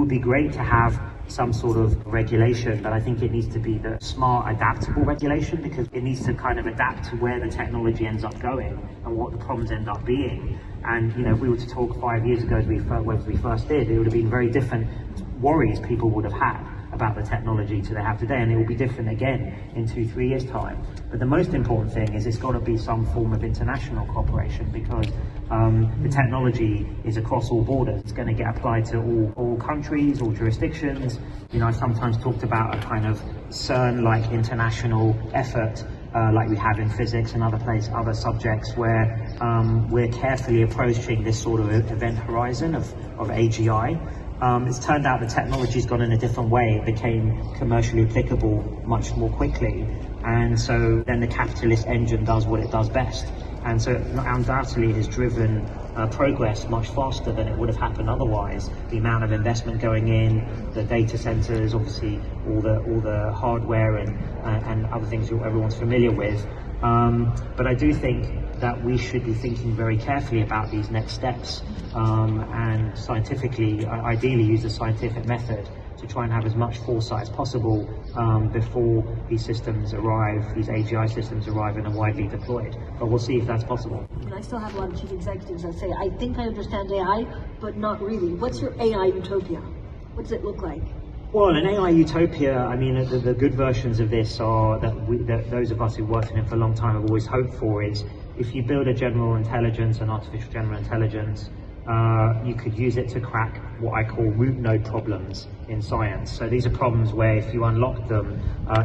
would be great to have some sort of regulation, but I think it needs to be the smart, adaptable regulation, because it needs to kind of adapt to where the technology ends up going and what the problems end up being. And if we were to talk 5 years ago as we first did, it would have been very different worries people would have had about the technology to they have today, and it will be different again in 2-3 years time. But the most important thing is it's got to be some form of international cooperation, because the technology is across all borders. It's going to get applied to all countries, all jurisdictions. I sometimes talked about a kind of CERN-like international effort, like we have in physics and other subjects, where we're carefully approaching this sort of event horizon of AGI. It's turned out the technology's gone in a different way. It became commercially applicable much more quickly, and so then the capitalist engine does what it does best, and so undoubtedly it has driven progress much faster than it would have happened otherwise. The amount of investment going in, the data centers, obviously all the hardware and other things everyone's familiar with. But I do think that we should be thinking very carefully about these next steps, and scientifically, ideally use the scientific method to try and have as much foresight as possible before these systems arrive, these AGI systems arrive and are widely deployed. But we'll see if that's possible. And I still have a lot of chief executives that say, I think I understand AI, but not really. What's your AI utopia? What does it look like? Well, an AI utopia, I mean, the good versions of this are that those of us who've worked in it for a long time have always hoped for is, if you build a general intelligence, an artificial general intelligence, you could use it to crack what I call root node problems in science. So these are problems where if you unlock them,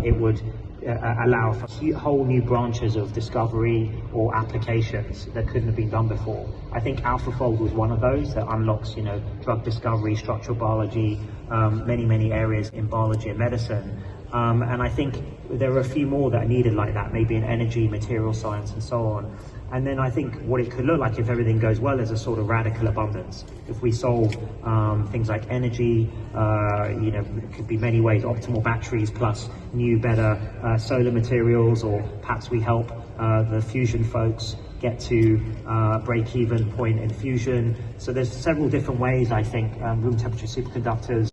it would allow for whole new branches of discovery or applications that couldn't have been done before. I think AlphaFold was one of those that unlocks, drug discovery, structural biology, many areas in biology and medicine. And I think there are a few more that are needed like that, maybe in energy, material science, and so on. And then I think what it could look like, if everything goes well, is a sort of radical abundance. If we solve things like energy, it could be many ways, optimal batteries plus new, better solar materials, or perhaps we help the fusion folks get to break-even point in fusion. So there's several different ways, I think, room temperature superconductors.